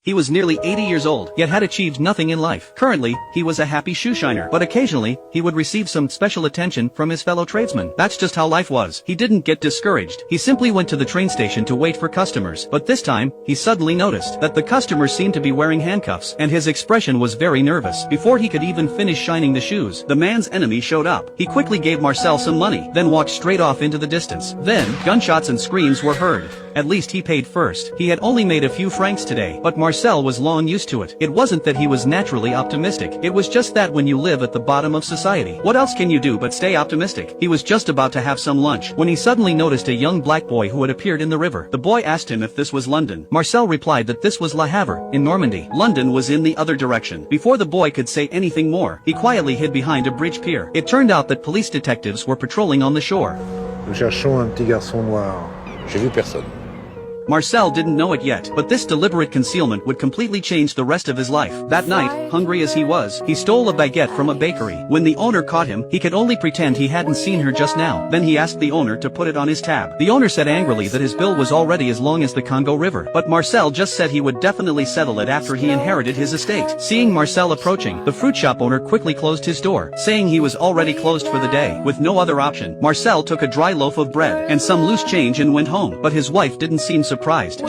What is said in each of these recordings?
He was nearly 80 years old, yet had achieved nothing in life. Currently, he was a happy shoe shiner, but occasionally, he would receive some special attention from his fellow tradesmen. That's just how life was. He didn't get discouraged. He simply went to the train station to wait for customers. But this time, he suddenly noticed that the customers seemed to be wearing handcuffs, and his expression was very nervous. Before he could even finish shining the shoes, the man's enemy showed up. He quickly gave Marcel some money, then walked straight off into the distance. Then, gunshots and screams were heard. At least he paid first. He had only made a few francs today, but Marcel was long used to it. It wasn't that he was naturally optimistic. It was just that when you live at the bottom of society, what else can you do but stay optimistic? He was just about to have some lunch when he suddenly noticed a young black boy who had appeared in the river. The boy asked him if this was London. Marcel replied that this was Le Havre, in Normandy. London was in the other direction. Before the boy could say anything more, he quietly hid behind a bridge pier. It turned out that police detectives were patrolling on the shore. Nous cherchons un petit garçon noir. J'ai vu personne. Marcel didn't know it yet, but this deliberate concealment would completely change the rest of his life. That night, hungry as he was, he stole a baguette from a bakery. When the owner caught him, he could only pretend he hadn't seen her just now. Then he asked the owner to put it on his tab. The owner said angrily that his bill was already as long as the Congo River, but Marcel just said he would definitely settle it after he inherited his estate. Seeing Marcel approaching, the fruit shop owner quickly closed his door, saying he was already closed for the day. With no other option, Marcel took a dry loaf of bread and some loose change and went home. But his wife didn't seem surprised.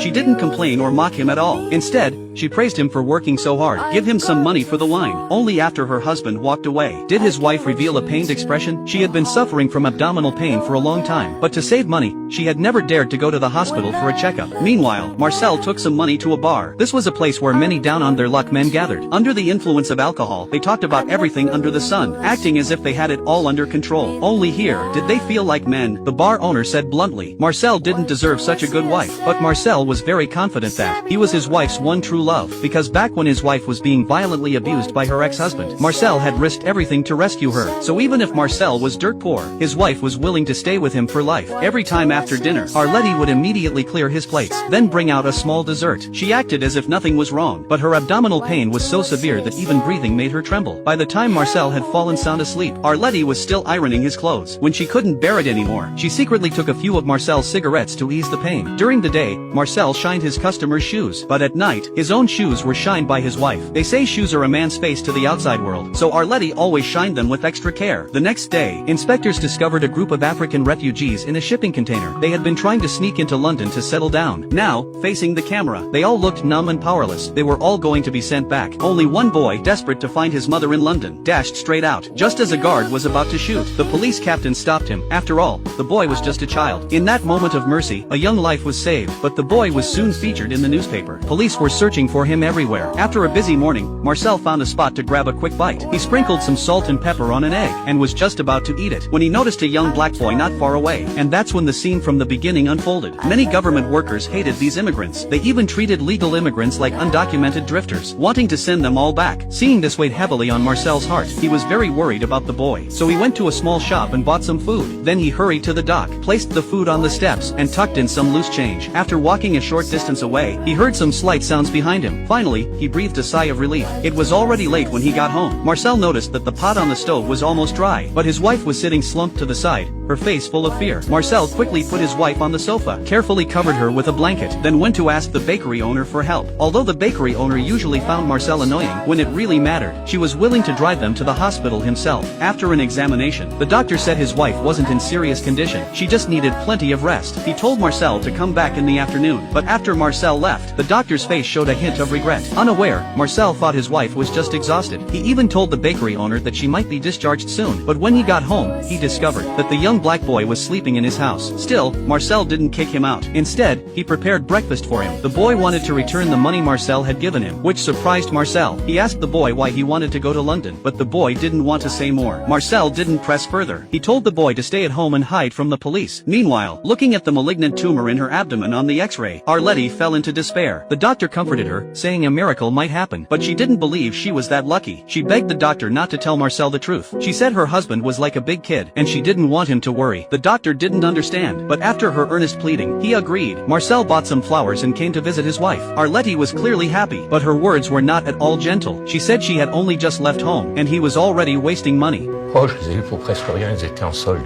She didn't complain or mock him at all. Instead, she praised him for working so hard. Give him some money for the wine. Only after her husband walked away did his wife reveal a pained expression. She had been suffering from abdominal pain for a long time, but to save money, she had never dared to go to the hospital for a checkup. Meanwhile, Marcel took some money to a bar. This was a place where many down-on-their-luck men gathered. Under the influence of alcohol, they talked about everything under the sun, acting as if they had it all under control. Only here did they feel like men. The bar owner said bluntly, Marcel didn't deserve such a good wife, but Marcel was very confident that he was his wife's one true love, because back when his wife was being violently abused by her ex-husband, Marcel had risked everything to rescue her. So even if Marcel was dirt poor, his wife was willing to stay with him for life. Every time after dinner, Arletty would immediately clear his plates, then bring out a small dessert. She acted as if nothing was wrong, but her abdominal pain was so severe that even breathing made her tremble. By the time Marcel had fallen sound asleep, Arletty was still ironing his clothes. When she couldn't bear it anymore, she secretly took a few of Marcel's cigarettes to ease the pain. During the day, Marcel shined his customers' shoes, but at night, his own shoes were shined by his wife. They say shoes are a man's face to the outside world, so Arletty always shined them with extra care. The next day, inspectors discovered a group of African refugees in a shipping container. They had been trying to sneak into London to settle down. Now, facing the camera, they all looked numb and powerless. They were all going to be sent back. Only one boy, desperate to find his mother in London, dashed straight out, just as a guard was about to shoot. The police captain stopped him. After all, the boy was just a child. In that moment of mercy, a young life was saved, but the boy was soon featured in the newspaper. Police were searching for him everywhere. After a busy morning, Marcel found a spot to grab a quick bite. He sprinkled some salt and pepper on an egg, and was just about to eat it, when he noticed a young black boy not far away. And that's when the scene from the beginning unfolded. Many government workers hated these immigrants. They even treated legal immigrants like undocumented drifters, wanting to send them all back. Seeing this weighed heavily on Marcel's heart, he was very worried about the boy. So he went to a small shop and bought some food. Then he hurried to the dock, placed the food on the steps, and tucked in some loose change. After walking a short distance away, he heard some slight sounds behind him. Finally, he breathed a sigh of relief. It was already late when he got home. Marcel noticed that the pot on the stove was almost dry, but his wife was sitting slumped to the side, her face full of fear. Marcel quickly put his wife on the sofa, carefully covered her with a blanket, then went to ask the bakery owner for help. Although the bakery owner usually found Marcel annoying, when it really mattered, she was willing to drive them to the hospital himself. After an examination, the doctor said his wife wasn't in serious condition, she just needed plenty of rest. He told Marcel to come back in the afternoon, but after Marcel left, the doctor's face showed a hint of regret. Unaware, Marcel thought his wife was just exhausted. He even told the bakery owner that she might be discharged soon, but when he got home, he discovered that the young black boy was sleeping in his house. Still, Marcel didn't kick him out. Instead, he prepared breakfast for him. The boy wanted to return the money Marcel had given him, which surprised Marcel. He asked the boy why he wanted to go to London, but the boy didn't want to say more. Marcel didn't press further. He told the boy to stay at home and hide from the police. Meanwhile, looking at the malignant tumor in her abdomen on the X-ray, Arletty fell into despair. The doctor comforted her, saying a miracle might happen, but she didn't believe she was that lucky. She begged the doctor not to tell Marcel the truth. She said her husband was like a big kid, and she didn't want him to worry. The doctor didn't understand, but after her earnest pleading, he agreed. Marcel bought some flowers and came to visit his wife. Arletty was clearly happy, but her words were not at all gentle. She said she had only just left home, and he was already wasting money. Oh, je les ai eus pour presque rien, ils étaient en solde.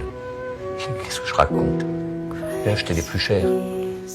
Qu'est-ce que je raconte? J'ai acheté les plus chers.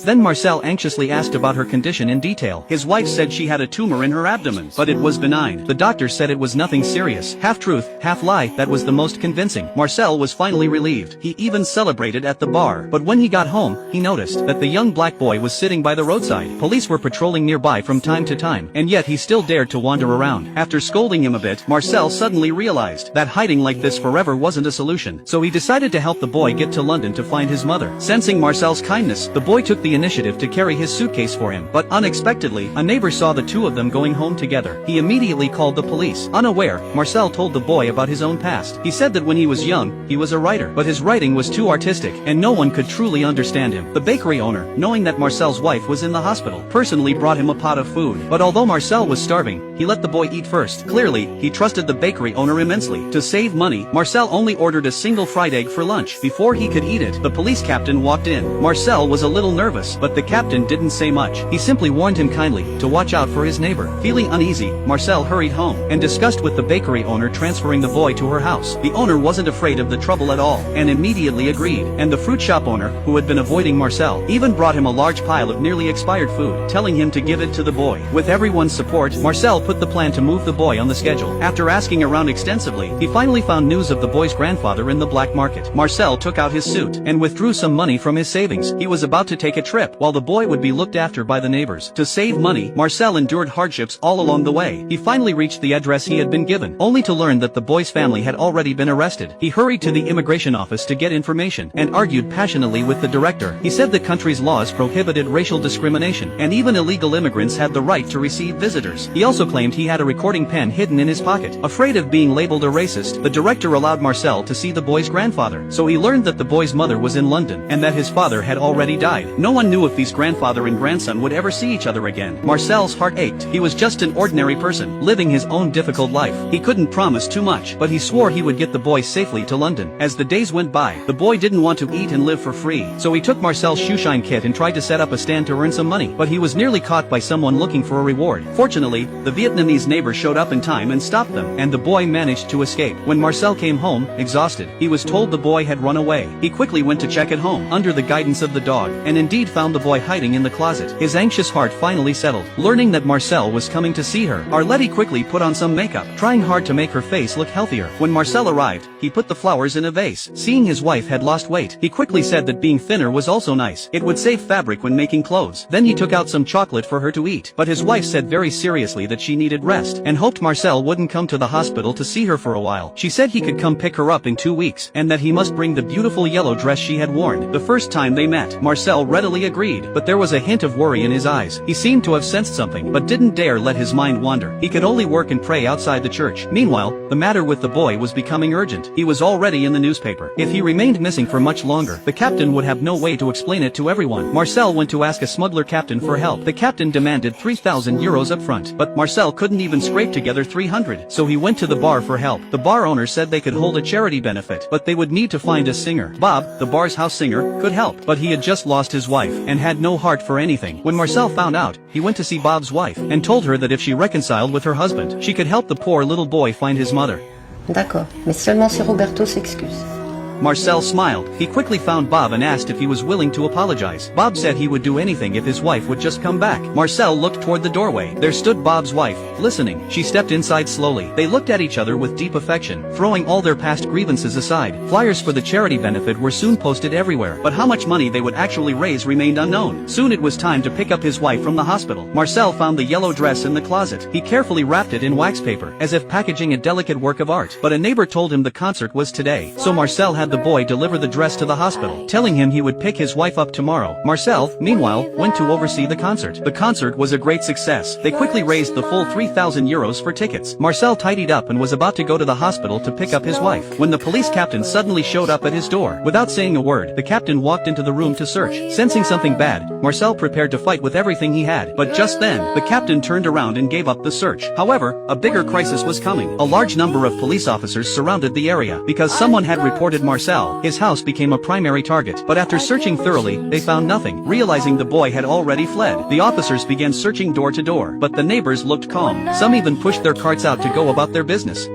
Then Marcel anxiously asked about her condition in detail. His wife said she had a tumor in her abdomen, but it was benign. The doctor said it was nothing serious. Half truth, half lie, that was the most convincing. Marcel was finally relieved. He even celebrated at the bar. But when he got home, he noticed that the young black boy was sitting by the roadside. Police were patrolling nearby from time to time, and yet he still dared to wander around. After scolding him a bit, Marcel suddenly realized that hiding like this forever wasn't a solution. So he decided to help the boy get to London to find his mother. Sensing Marcel's kindness, the boy took the initiative to carry his suitcase for him. But unexpectedly, a neighbor saw the two of them going home together. He immediately called the police. Unaware, Marcel told the boy about his own past. He said that when he was young, he was a writer, but his writing was too artistic, and no one could truly understand him. The bakery owner, knowing that Marcel's wife was in the hospital, personally brought him a pot of food. But although Marcel was starving, he let the boy eat first. Clearly, he trusted the bakery owner immensely. To save money, Marcel only ordered a single fried egg for lunch. Before he could eat it, the police captain walked in. Marcel was a little nervous, but the captain didn't say much. He simply warned him kindly to watch out for his neighbor. Feeling uneasy, Marcel hurried home and discussed with the bakery owner transferring the boy to her house. The owner wasn't afraid of the trouble at all and immediately agreed. And the fruit shop owner, who had been avoiding Marcel, even brought him a large pile of nearly expired food, telling him to give it to the boy. With everyone's support, Marcel put the plan to move the boy on the schedule. After asking around extensively, he finally found news of the boy's grandfather in the black market. Marcel took out his suit and withdrew some money from his savings. He was about to take a trip, while the boy would be looked after by the neighbors. To save money, Marcel endured hardships all along the way. He finally reached the address he had been given, only to learn that the boy's family had already been arrested. He hurried to the immigration office to get information, and argued passionately with the director. He said the country's laws prohibited racial discrimination, and even illegal immigrants had the right to receive visitors. He also claimed he had a recording pen hidden in his pocket. Afraid of being labeled a racist, the director allowed Marcel to see the boy's grandfather. So he learned that the boy's mother was in London, and that his father had already died. No one knew if his grandfather and grandson would ever see each other again. Marcel's heart ached. He was just an ordinary person, living his own difficult life. He couldn't promise too much, but he swore he would get the boy safely to London. As the days went by, the boy didn't want to eat and live for free, so he took Marcel's shoeshine kit and tried to set up a stand to earn some money, but he was nearly caught by someone looking for a reward. Fortunately, the Vietnamese neighbor showed up in time and stopped them, and the boy managed to escape. When Marcel came home, exhausted, he was told the boy had run away. He quickly went to check at home, under the guidance of the dog, and indeed found the boy hiding in the closet. His anxious heart finally settled, learning that Marcel was coming to see her. Arletty quickly put on some makeup, trying hard to make her face look healthier. When Marcel arrived, he put the flowers in a vase. Seeing his wife had lost weight, he quickly said that being thinner was also nice. It would save fabric when making clothes. Then he took out some chocolate for her to eat, but his wife said very seriously that she needed rest, and hoped Marcel wouldn't come to the hospital to see her for a while. She said he could come pick her up in 2 weeks, and that he must bring the beautiful yellow dress she had worn the first time they met. Marcel readily agreed, but there was a hint of worry in his eyes. He seemed to have sensed something, but didn't dare let his mind wander. He could only work and pray outside the church. Meanwhile, the matter with the boy was becoming urgent. He was already in the newspaper. If he remained missing for much longer, the captain would have no way to explain it to everyone. Marcel went to ask a smuggler captain for help. The captain demanded 3,000 euros up front, but Marcel couldn't even scrape together 300, so he went to the bar for help. The bar owner said they could hold a charity benefit, but they would need to find a singer. Bob, the bar's house singer, could help, but he had just lost his wife, and had no heart for anything. When Marcel found out, he went to see Bob's wife, and told her that if she reconciled with her husband, she could help the poor little boy find his mother. D'accord, mais seulement si Roberto s'excuse. Marcel smiled. He quickly found Bob and asked if he was willing to apologize. Bob said he would do anything if his wife would just come back. Marcel looked toward the doorway. There stood Bob's wife, listening. She stepped inside slowly. They looked at each other with deep affection, throwing all their past grievances aside. Flyers for the charity benefit were soon posted everywhere, but how much money they would actually raise remained unknown. Soon it was time to pick up his wife from the hospital. Marcel found the yellow dress in the closet. He carefully wrapped it in wax paper, as if packaging a delicate work of art. But a neighbor told him the concert was today, so Marcel had the boy deliver the dress to the hospital, telling him he would pick his wife up tomorrow. Marcel, meanwhile, went to oversee the concert. The concert was a great success. They quickly raised the full 3,000 euros for tickets. Marcel tidied up and was about to go to the hospital to pick up his wife, when the police captain suddenly showed up at his door. Without saying a word, the captain walked into the room to search. Sensing something bad, Marcel prepared to fight with everything he had, but just then, the captain turned around and gave up the search. However, a bigger crisis was coming. A large number of police officers surrounded the area, because someone had reported Marcel. His house became a primary target, but after searching thoroughly, they found nothing. Realizing the boy had already fled, the officers began searching door to door, but the neighbors looked calm. Some even pushed their carts out to go about their business.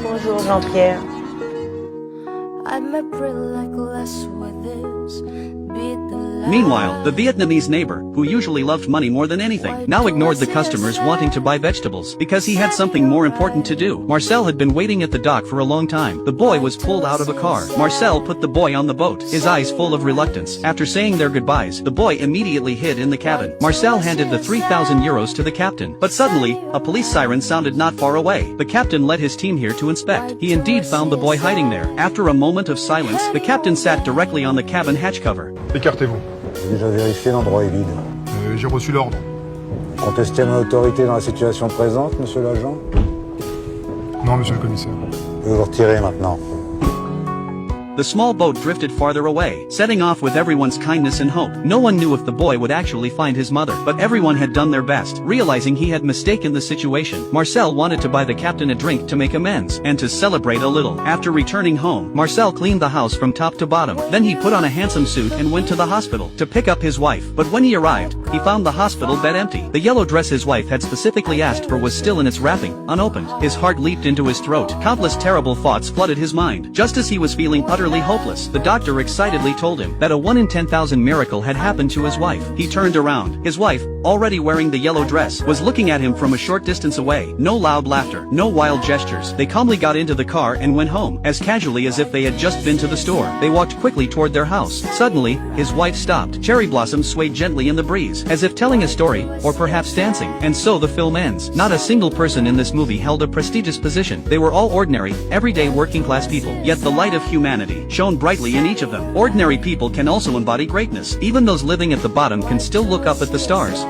Bonjour Jean-Pierre. I may bring like less with this, beat the Meanwhile, the Vietnamese neighbor, who usually loved money more than anything, now ignored the customers wanting to buy vegetables because he had something more important to do. Marcel had been waiting at the dock for a long time. The boy was pulled out of a car. Marcel put the boy on the boat, his eyes full of reluctance. After saying their goodbyes, the boy immediately hid in the cabin. Marcel handed the 3,000 euros to the captain. But suddenly, a police siren sounded not far away. The captain led his team here to inspect. He indeed found the boy hiding there. After a moment of silence, the captain sat directly on the cabin hatch cover. Écartez-vous. J'ai déjà vérifié, l'endroit est vide. J'ai reçu l'ordre. Contestez mon autorité dans la situation présente, monsieur l'agent? Non, monsieur le commissaire. Je vais vous retirer maintenant. The small boat drifted farther away, setting off with everyone's kindness and hope. No one knew if the boy would actually find his mother, but everyone had done their best. Realizing he had mistaken the situation, Marcel wanted to buy the captain a drink to make amends, and to celebrate a little. After returning home, Marcel cleaned the house from top to bottom. Then he put on a handsome suit and went to the hospital to pick up his wife. But when he arrived, he found the hospital bed empty. The yellow dress his wife had specifically asked for was still in its wrapping, unopened. His heart leaped into his throat. Countless terrible thoughts flooded his mind. Just as he was feeling utterly hopeless, the doctor excitedly told him that a 1 in 10,000 miracle had happened to his wife. He turned around. His wife, already wearing the yellow dress, was looking at him from a short distance away. No loud laughter, no wild gestures. They calmly got into the car and went home, as casually as if they had just been to the store. They walked quickly toward their house. Suddenly, his wife stopped. Cherry blossoms swayed gently in the breeze, as if telling a story, or perhaps dancing. And so the film ends. Not a single person in this movie held a prestigious position. They were all ordinary, everyday working class people. Yet the light of humanity shone brightly in each of them. Ordinary people can also embody greatness. Even those living at the bottom can still look up at the stars.